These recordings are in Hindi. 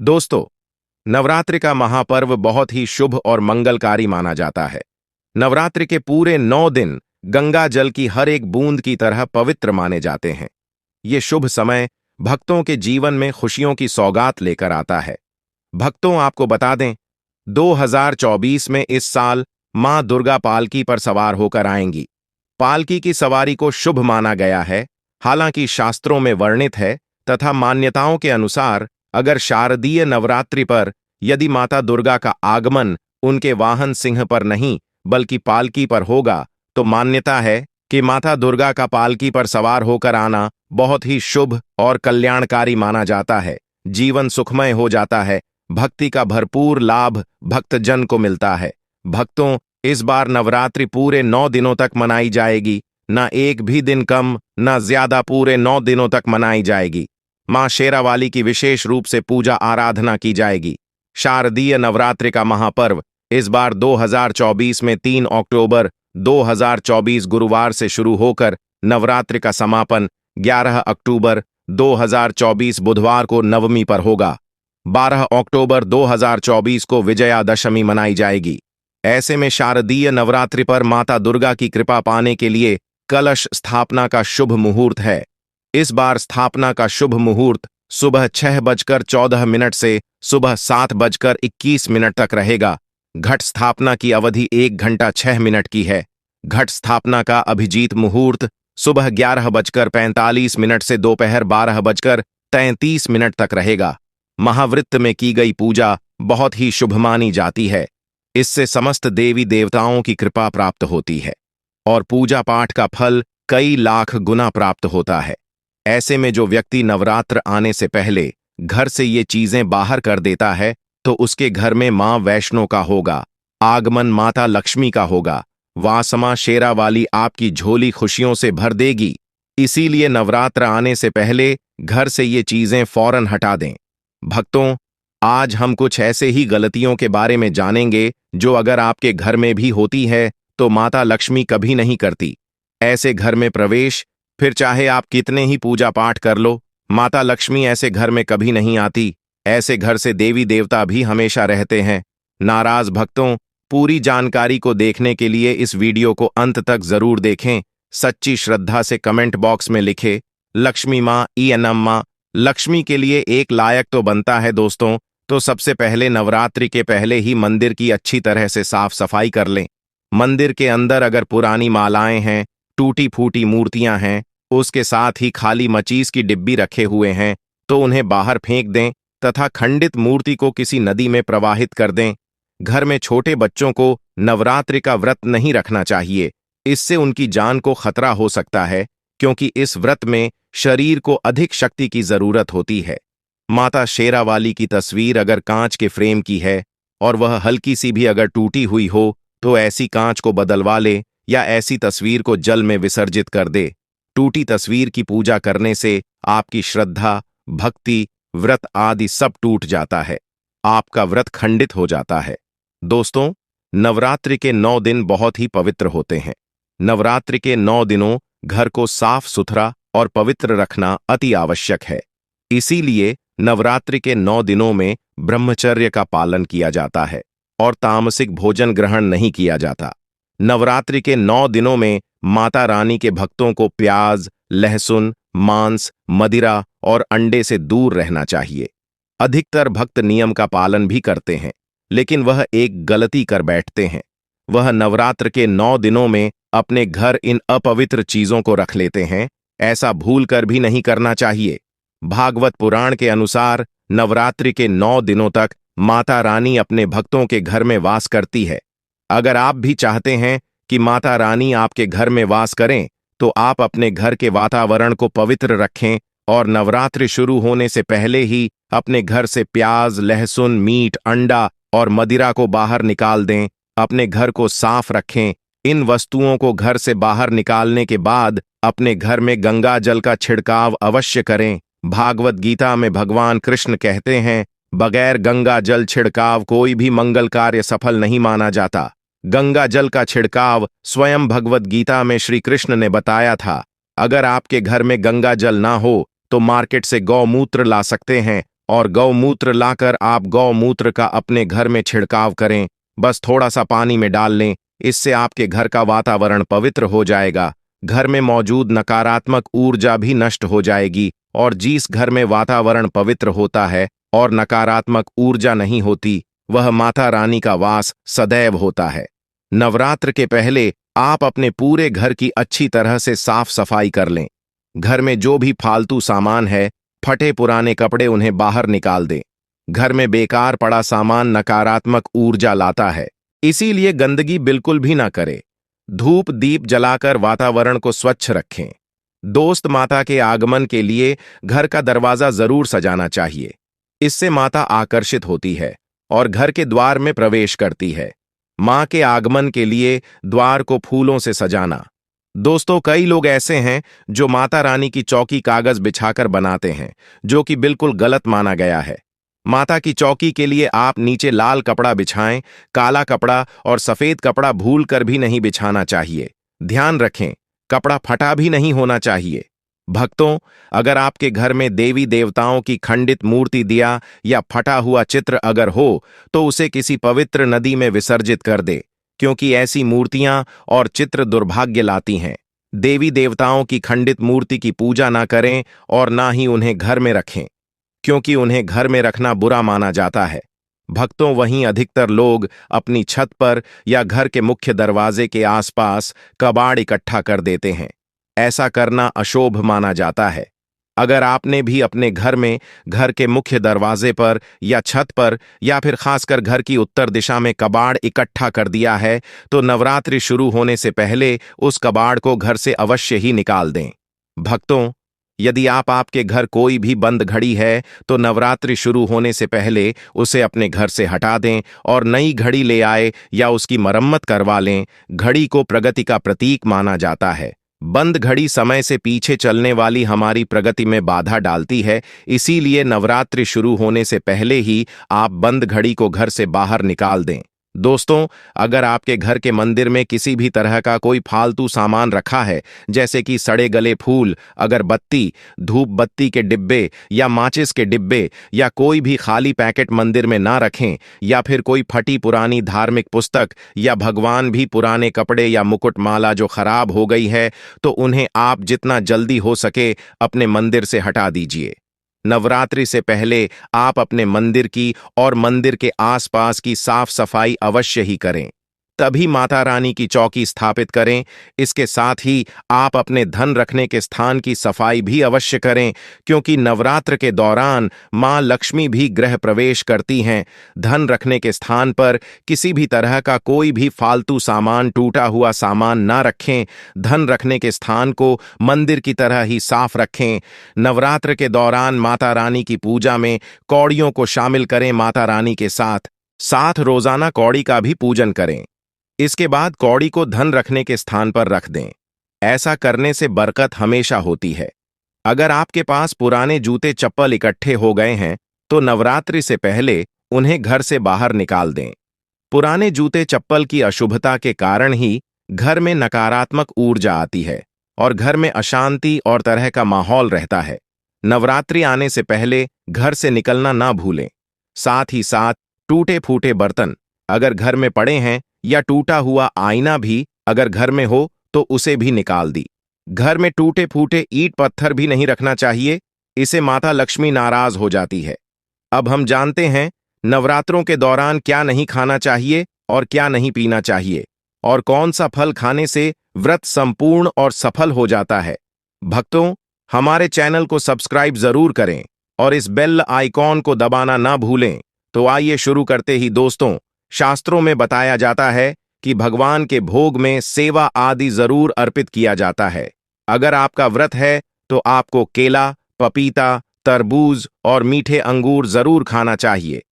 दोस्तों, नवरात्रि का महापर्व बहुत ही शुभ और मंगलकारी माना जाता है। नवरात्रि के पूरे 9 दिन गंगा जल की हर एक बूंद की तरह पवित्र माने जाते हैं। ये शुभ समय भक्तों के जीवन में खुशियों की सौगात लेकर आता है। भक्तों, आपको बता दें, 2024 में इस साल मां दुर्गा पालकी पर सवार होकर आएंगी। पालकी की सवारी को शुभ माना गया है। हालांकि शास्त्रों में वर्णित है तथा मान्यताओं के अनुसार अगर शारदीय नवरात्रि पर यदि माता दुर्गा का आगमन उनके वाहन सिंह पर नहीं बल्कि पालकी पर होगा, तो मान्यता है कि माता दुर्गा का पालकी पर सवार होकर आना बहुत ही शुभ और कल्याणकारी माना जाता है। जीवन सुखमय हो जाता है। भक्ति का भरपूर लाभ भक्तजन को मिलता है। भक्तों, इस बार नवरात्रि पूरे 9 दिनों तक मनाई जाएगी। न एक भी दिन कम न ज्यादा, पूरे 9 दिनों तक मनाई जाएगी। मां शेरावाली की विशेष रूप से पूजा आराधना की जाएगी। शारदीय नवरात्रि का महापर्व इस बार 2024 में 3 अक्टूबर 2024 गुरुवार से शुरू होकर नवरात्रि का समापन 11 अक्टूबर 2024 बुधवार को नवमी पर होगा। 12 अक्टूबर 2024 को विजयादशमी मनाई जाएगी। ऐसे में शारदीय नवरात्रि पर माता दुर्गा की कृपा पाने के लिए कलश स्थापना का शुभ मुहूर्त है। इस बार स्थापना का शुभ मुहूर्त सुबह 6:14 से सुबह 7:21 तक रहेगा। घट स्थापना की अवधि 1 घंटा 6 मिनट की है। घट स्थापना का अभिजीत मुहूर्त सुबह 11:45 से दोपहर 12:33 तक रहेगा। महावृत्त में की गई पूजा बहुत ही शुभ मानी जाती है। इससे समस्त देवी देवताओं की कृपा प्राप्त होती है और पूजा पाठ का फल कई लाख गुना प्राप्त होता है। ऐसे में जो व्यक्ति नवरात्र आने से पहले घर से ये चीजें बाहर कर देता है तो उसके घर में मां वैष्णो का होगा, आगमन माता लक्ष्मी का होगा। वासमा शेरावाली आपकी झोली खुशियों से भर देगी। इसीलिए नवरात्र आने से पहले घर से ये चीजें फौरन हटा दें। भक्तों, आज हम कुछ ऐसे ही गलतियों के बारे में जानेंगे जो अगर आपके घर में भी होती है तो माता लक्ष्मी कभी नहीं करती। ऐसे घर में प्रवेश, फिर चाहे आप कितने ही पूजा पाठ कर लो, माता लक्ष्मी ऐसे घर में कभी नहीं आती। ऐसे घर से देवी देवता भी हमेशा रहते हैं। नाराज भक्तों, पूरी जानकारी को देखने के लिए इस वीडियो को अंत तक जरूर देखें। सच्ची श्रद्धा से कमेंट बॉक्स में लिखे लक्ष्मी माँ ई एनम्मा। लक्ष्मी के लिए एक लायक तो बनता है दोस्तों। तो सबसे पहले नवरात्रि के पहले ही मंदिर की अच्छी तरह से साफ सफाई कर लें। मंदिर के अंदर अगर पुरानी मालाएं हैं, टूटी फूटी मूर्तियां हैं, उसके साथ ही खाली मचीस की डिब्बी रखे हुए हैं, तो उन्हें बाहर फेंक दें तथा खंडित मूर्ति को किसी नदी में प्रवाहित कर दें। घर में छोटे बच्चों को नवरात्रि का व्रत नहीं रखना चाहिए। इससे उनकी जान को खतरा हो सकता है, क्योंकि इस व्रत में शरीर को अधिक शक्ति की जरूरत होती है। माता शेरावाली की तस्वीर अगर कांच के फ्रेम की है और वह हल्की सी भी अगर टूटी हुई हो तो ऐसी कांच को बदलवा ले या ऐसी तस्वीर को जल में विसर्जित कर दे। टूटी तस्वीर की पूजा करने से आपकी श्रद्धा, भक्ति, व्रत आदि सब टूट जाता है। आपका व्रत खंडित हो जाता है। दोस्तों, नवरात्रि के 9 दिन बहुत ही पवित्र होते हैं। नवरात्रि के 9 दिनों घर को साफ सुथरा और पवित्र रखना अति आवश्यक है। इसीलिए नवरात्रि के 9 दिनों में ब्रह्मचर्य का पालन किया जाता है और तामसिक भोजन ग्रहण नहीं किया जाता। नवरात्रि के 9 दिनों में माता रानी के भक्तों को प्याज, लहसुन, मांस, मदिरा और अंडे से दूर रहना चाहिए। अधिकतर भक्त नियम का पालन भी करते हैं, लेकिन वह एक गलती कर बैठते हैं। वह नवरात्र के 9 दिनों में अपने घर इन अपवित्र चीजों को रख लेते हैं। ऐसा भूलकर भी नहीं करना चाहिए। भागवत पुराण के अनुसार नवरात्रि के 9 दिनों तक माता रानी अपने भक्तों के घर में वास करती है। अगर आप भी चाहते हैं कि माता रानी आपके घर में वास करें, तो आप अपने घर के वातावरण को पवित्र रखें और नवरात्रि शुरू होने से पहले ही अपने घर से प्याज, लहसुन, मीट, अंडा और मदिरा को बाहर निकाल दें। अपने घर को साफ रखें। इन वस्तुओं को घर से बाहर निकालने के बाद अपने घर में गंगा जल का छिड़काव अवश्य करें। भागवत गीता में भगवान कृष्ण कहते हैं, बगैर गंगा जल छिड़काव कोई भी मंगल कार्य सफल नहीं माना जाता। गंगा जल का छिड़काव स्वयं भगवत गीता में श्री कृष्ण ने बताया था। अगर आपके घर में गंगा जल ना हो तो मार्केट से गौमूत्र ला सकते हैं और गौमूत्र लाकर आप गौमूत्र का अपने घर में छिड़काव करें। बस थोड़ा सा पानी में डाल लें, इससे आपके घर का वातावरण पवित्र हो जाएगा। घर में मौजूद नकारात्मक ऊर्जा भी नष्ट हो जाएगी और जिस घर में वातावरण पवित्र होता है और नकारात्मक ऊर्जा नहीं होती, वह माता रानी का वास सदैव होता है। नवरात्र के पहले आप अपने पूरे घर की अच्छी तरह से साफ सफाई कर लें। घर में जो भी फालतू सामान है, फटे पुराने कपड़े, उन्हें बाहर निकाल दें। घर में बेकार पड़ा सामान नकारात्मक ऊर्जा लाता है, इसीलिए गंदगी बिल्कुल भी ना करें। धूप दीप जलाकर वातावरण को स्वच्छ रखें। दोस्त माता के आगमन के लिए घर का दरवाजा जरूर सजाना चाहिए। इससे माता आकर्षित होती है और घर के द्वार में प्रवेश करती है। मां के आगमन के लिए द्वार को फूलों से सजाना। दोस्तों, कई लोग ऐसे हैं जो माता रानी की चौकी कागज बिछाकर बनाते हैं, जो कि बिल्कुल गलत माना गया है। माता की चौकी के लिए आप नीचे लाल कपड़ा बिछाएं, काला कपड़ा और सफेद कपड़ा भूल कर भी नहीं बिछाना चाहिए। ध्यान रखें, कपड़ा फटा भी नहीं होना चाहिए। भक्तों, अगर आपके घर में देवी देवताओं की खंडित मूर्ति, दिया या फटा हुआ चित्र अगर हो, तो उसे किसी पवित्र नदी में विसर्जित कर दे, क्योंकि ऐसी मूर्तियां और चित्र दुर्भाग्य लाती हैं। देवी देवताओं की खंडित मूर्ति की पूजा ना करें और ना ही उन्हें घर में रखें, क्योंकि उन्हें घर में रखना बुरा माना जाता है। भक्तों, वहीं अधिकतर लोग अपनी छत पर या घर के मुख्य दरवाजे के आसपास कबाड़ इकट्ठा कर देते हैं। ऐसा करना अशुभ माना जाता है। अगर आपने भी अपने घर में घर के मुख्य दरवाजे पर या छत पर या फिर खासकर घर की उत्तर दिशा में कबाड़ इकट्ठा कर दिया है, तो नवरात्रि शुरू होने से पहले उस कबाड़ को घर से अवश्य ही निकाल दें। भक्तों, यदि आपके घर कोई भी बंद घड़ी है, तो नवरात्रि शुरू होने से पहले उसे अपने घर से हटा दें और नई घड़ी ले आए या उसकी मरम्मत करवा लें। घड़ी को प्रगति का प्रतीक माना जाता है। बंद घड़ी समय से पीछे चलने वाली हमारी प्रगति में बाधा डालती है, इसीलिए नवरात्रि शुरू होने से पहले ही आप बंद घड़ी को घर से बाहर निकाल दें। दोस्तों, अगर आपके घर के मंदिर में किसी भी तरह का कोई फालतू सामान रखा है, जैसे कि सड़े गले फूल, अगरबत्ती, धूप बत्ती के डिब्बे या माचिस के डिब्बे, या कोई भी खाली पैकेट मंदिर में ना रखें, या फिर कोई फटी पुरानी धार्मिक पुस्तक या भगवान भी पुराने कपड़े या मुकुट माला जो खराब हो गई है, तो उन्हें आप जितना जल्दी हो सके अपने मंदिर से हटा दीजिए। नवरात्रि से पहले आप अपने मंदिर की और मंदिर के आसपास की साफ सफाई अवश्य ही करें, तभी माता रानी की चौकी स्थापित करें। इसके साथ ही आप अपने धन रखने के स्थान की सफाई भी अवश्य करें, क्योंकि नवरात्र के दौरान मां लक्ष्मी भी गृह प्रवेश करती हैं। धन रखने के स्थान पर किसी भी तरह का कोई भी फालतू सामान, टूटा हुआ सामान ना रखें। धन रखने के स्थान को मंदिर की तरह ही साफ रखें। नवरात्र के दौरान माता रानी की पूजा में कौड़ियों को शामिल करें। माता रानी के साथ साथ रोजाना कौड़ी का भी पूजन करें। इसके बाद कौड़ी को धन रखने के स्थान पर रख दें। ऐसा करने से बरकत हमेशा होती है। अगर आपके पास पुराने जूते चप्पल इकट्ठे हो गए हैं, तो नवरात्रि से पहले उन्हें घर से बाहर निकाल दें। पुराने जूते चप्पल की अशुभता के कारण ही घर में नकारात्मक ऊर्जा आती है और घर में अशांति और तरह का माहौल रहता है। नवरात्रि आने से पहले घर से निकलना ना भूलें। साथ ही साथ टूटे फूटे बर्तन अगर घर में पड़े हैं या टूटा हुआ आईना भी अगर घर में हो, तो उसे भी निकाल दी। घर में टूटे फूटे ईंट पत्थर भी नहीं रखना चाहिए, इसे माता लक्ष्मी नाराज हो जाती है। अब हम जानते हैं नवरात्रों के दौरान क्या नहीं खाना चाहिए और क्या नहीं पीना चाहिए, और कौन सा फल खाने से व्रत संपूर्ण और सफल हो जाता है। भक्तों, हमारे चैनल को सब्सक्राइब जरूर करें और इस बेल आइकॉन को दबाना ना भूलें। तो आइए शुरू करते ही दोस्तों, शास्त्रों में बताया जाता है कि भगवान के भोग में सेवा आदि जरूर अर्पित किया जाता है। अगर आपका व्रत है तो आपको केला, पपीता, तरबूज और मीठे अंगूर जरूर खाना चाहिए।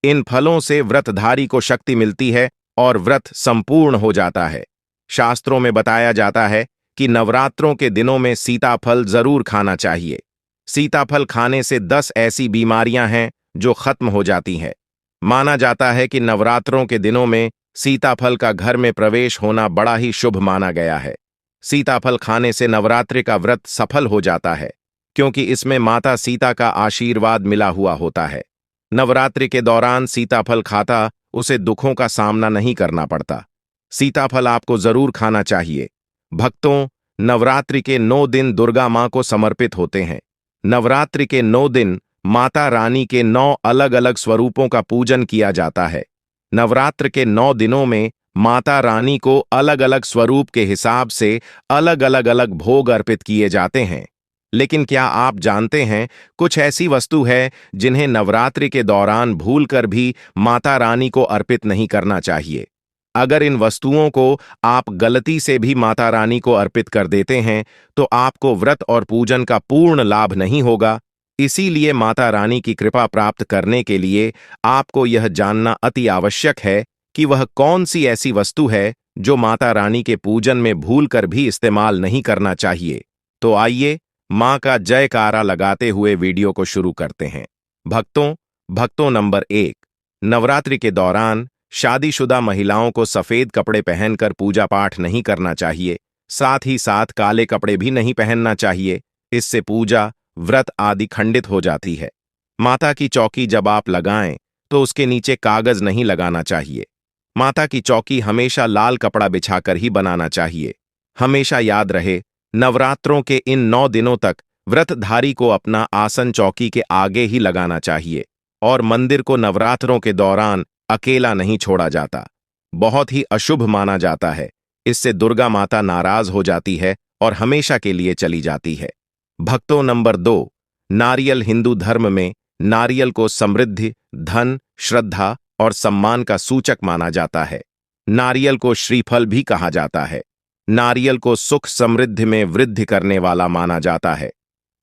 इन फलों से व्रतधारी को शक्ति मिलती है और व्रत संपूर्ण हो जाता है। शास्त्रों में बताया जाता है कि नवरात्रों के दिनों में सीताफल जरूर खाना चाहिए। सीताफल खाने से 10 ऐसी बीमारियां हैं जो खत्म हो जाती हैं। माना जाता है कि नवरात्रों के दिनों में सीताफल का घर में प्रवेश होना बड़ा ही शुभ माना गया है। सीताफल खाने से नवरात्रि का व्रत सफल हो जाता है। क्योंकि इसमें माता सीता का आशीर्वाद मिला हुआ होता है। नवरात्रि के दौरान सीताफल खाता उसे दुखों का सामना नहीं करना पड़ता। सीताफल आपको जरूर खाना चाहिए। भक्तों, नवरात्रि के 9 दिन दुर्गा मां को समर्पित होते हैं। नवरात्रि के 9 दिन माता रानी के 9 अलग अलग स्वरूपों का पूजन किया जाता है। नवरात्र के 9 दिनों में माता रानी को अलग अलग स्वरूप के हिसाब से अलग अलग अलग भोग अर्पित किए जाते हैं। लेकिन क्या आप जानते हैं, कुछ ऐसी वस्तु है जिन्हें नवरात्रि के दौरान भूलकर भी माता रानी को अर्पित नहीं करना चाहिए। अगर इन वस्तुओं को आप गलती से भी माता रानी को अर्पित कर देते हैं तो आपको व्रत और पूजन का पूर्ण लाभ नहीं होगा। इसीलिए माता रानी की कृपा प्राप्त करने के लिए आपको यह जानना अति आवश्यक है कि वह कौन सी ऐसी वस्तु है जो माता रानी के पूजन में भूलकर भी इस्तेमाल नहीं करना चाहिए। तो आइए मां का जयकारा लगाते हुए वीडियो को शुरू करते हैं। भक्तों नंबर 1, नवरात्रि के दौरान शादीशुदा महिलाओं को सफेद कपड़े पहनकर पूजा पाठ नहीं करना चाहिए। साथ ही साथ काले कपड़े भी नहीं पहनना चाहिए। इससे पूजा, व्रत आदि खंडित हो जाती है। माता की चौकी जब आप लगाएं तो उसके नीचे कागज नहीं लगाना चाहिए। माता की चौकी हमेशा लाल कपड़ा बिछाकर ही बनाना चाहिए। हमेशा याद रहे, नवरात्रों के इन 9 दिनों तक व्रतधारी को अपना आसन चौकी के आगे ही लगाना चाहिए और मंदिर को नवरात्रों के दौरान अकेला नहीं छोड़ा जाता। बहुत ही अशुभ माना जाता है। इससे दुर्गा माता नाराज हो जाती है और हमेशा के लिए चली जाती है। भक्तों नंबर 2, नारियल हिंदू धर्म में नारियल को समृद्धि, धन, श्रद्धा और सम्मान का सूचक माना जाता है। नारियल को श्रीफल भी कहा जाता है। नारियल को सुख समृद्धि में वृद्धि करने वाला माना जाता है।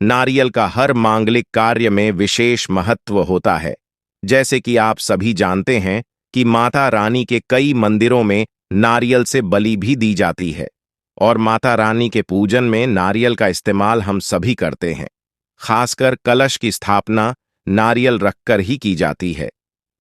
नारियल का हर मांगलिक कार्य में विशेष महत्व होता है। जैसे कि आप सभी जानते हैं कि माता रानी के कई मंदिरों में नारियल से बलि भी दी जाती है और माता रानी के पूजन में नारियल का इस्तेमाल हम सभी करते हैं। खासकर कलश की स्थापना नारियल रखकर ही की जाती है।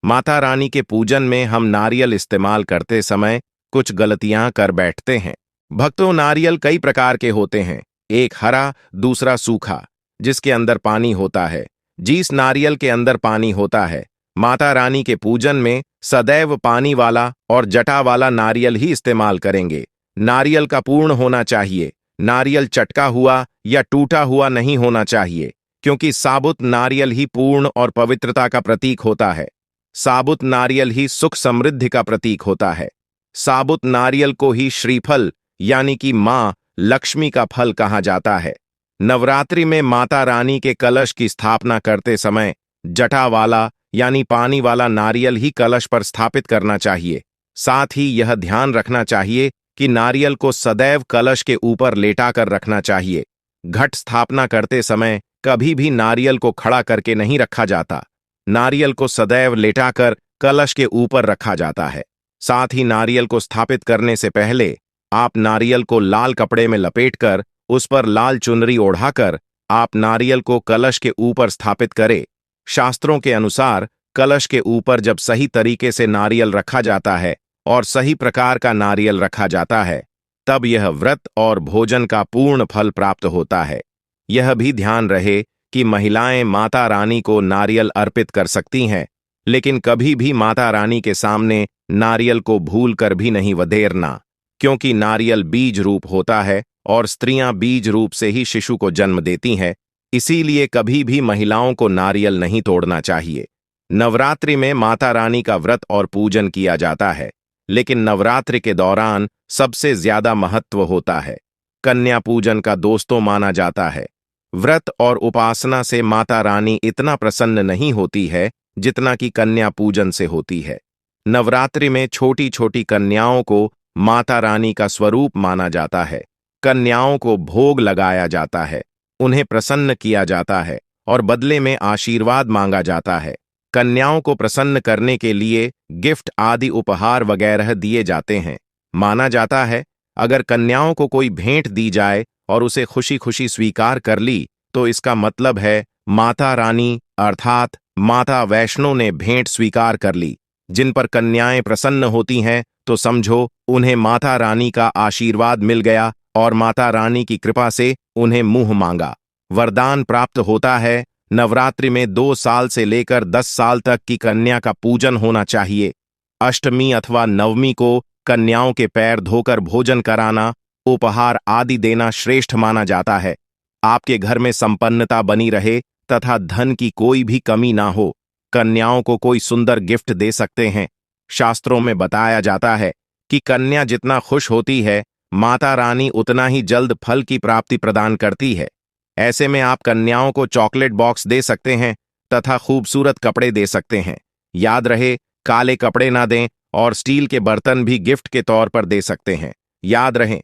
माता रानी के पूजन में हम नारियल इस्तेमाल करते समय कुछ गलतियां कर बैठते हैं। भक्तों, नारियल कई प्रकार के होते हैं। एक हरा, दूसरा सूखा, जिसके अंदर पानी होता है। जिस नारियल के अंदर पानी होता है, माता रानी के पूजन में सदैव पानी वाला और जटा वाला नारियल ही इस्तेमाल करेंगे। नारियल का पूर्ण होना चाहिए। नारियल चटका हुआ या टूटा हुआ नहीं होना चाहिए, क्योंकि साबुत नारियल ही पूर्ण और पवित्रता का प्रतीक होता है। साबुत नारियल ही सुख समृद्धि का प्रतीक होता है। साबुत नारियल को ही श्रीफल यानी कि मां लक्ष्मी का फल कहा जाता है। नवरात्रि में माता रानी के कलश की स्थापना करते समय जटा वाला यानी पानी वाला नारियल ही कलश पर स्थापित करना चाहिए। साथ ही यह ध्यान रखना चाहिए कि नारियल को सदैव कलश के ऊपर लेटाकर रखना चाहिए। घट स्थापना करते समय कभी भी नारियल को खड़ा करके नहीं रखा जाता। नारियल को सदैव लेटाकर कलश के ऊपर रखा जाता है। साथ ही नारियल को स्थापित करने से पहले आप नारियल को लाल कपड़े में लपेटकर उस पर लाल चुनरी ओढ़ाकर आप नारियल को कलश के ऊपर स्थापित करें। शास्त्रों के अनुसार कलश के ऊपर जब सही तरीके से नारियल रखा जाता है और सही प्रकार का नारियल रखा जाता है, तब यह व्रत और भोजन का पूर्ण फल प्राप्त होता है। यह भी ध्यान रहे कि महिलाएं माता रानी को नारियल अर्पित कर सकती हैं, लेकिन कभी भी माता रानी के सामने नारियल को भूलकर भी नहीं वधेरना, क्योंकि नारियल बीज रूप होता है और स्त्रियां बीज रूप से ही शिशु को जन्म देती हैं। इसीलिए कभी भी महिलाओं को नारियल नहीं तोड़ना चाहिए। नवरात्रि में माता रानी का व्रत और पूजन किया जाता है, लेकिन नवरात्रि के दौरान सबसे ज्यादा महत्व होता है कन्या पूजन का। दोस्तों, माना जाता है व्रत और उपासना से माता रानी इतना प्रसन्न नहीं होती है जितना कि कन्या पूजन से होती है। नवरात्रि में छोटी छोटी कन्याओं को माता रानी का स्वरूप माना जाता है। कन्याओं को भोग लगाया जाता है, उन्हें प्रसन्न किया जाता है और बदले में आशीर्वाद मांगा जाता है। कन्याओं को प्रसन्न करने के लिए गिफ्ट आदि उपहार वगैरह दिए जाते हैं। माना जाता है अगर कन्याओं को कोई भेंट दी जाए और उसे खुशी खुशी स्वीकार कर ली तो इसका मतलब है माता रानी अर्थात माता वैष्णो ने भेंट स्वीकार कर ली। जिन पर कन्याएं प्रसन्न होती हैं तो समझो उन्हें माता रानी का आशीर्वाद मिल गया और माता रानी की कृपा से उन्हें मुंह मांगा। वरदान प्राप्त होता है। नवरात्रि में 2 साल से लेकर 10 साल तक की कन्या का पूजन होना चाहिए। अष्टमी अथवा नवमी को कन्याओं के पैर धोकर भोजन कराना, उपहार आदि देना श्रेष्ठ माना जाता है। आपके घर में संपन्नता बनी रहे तथा धन की कोई भी कमी ना हो, कन्याओं को कोई सुंदर गिफ्ट दे सकते हैं। शास्त्रों में बताया जाता है कि कन्या जितना खुश होती है, माता रानी उतना ही जल्द फल की प्राप्ति प्रदान करती है। ऐसे में आप कन्याओं को चॉकलेट बॉक्स दे सकते हैं तथा खूबसूरत कपड़े दे सकते हैं। याद रहे, काले कपड़े ना दें और स्टील के बर्तन भी गिफ्ट के तौर पर दे सकते हैं। याद रहे,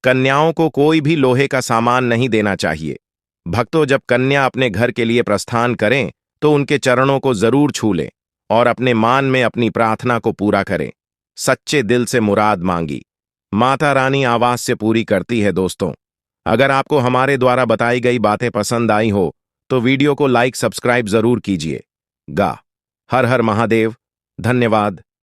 कन्याओं को कोई भी लोहे का सामान नहीं देना चाहिए। भक्तों, जब कन्या अपने घर के लिए प्रस्थान करें तो उनके चरणों को जरूर छू लें और अपने मान में अपनी प्रार्थना को पूरा करें। सच्चे दिल से मुराद मांगी, माता रानी आवाज से पूरी करती है। दोस्तों, अगर आपको हमारे द्वारा बताई गई बातें पसंद आई हो तो वीडियो को लाइक सब्सक्राइब जरूर कीजिए। हर हर महादेव। धन्यवाद।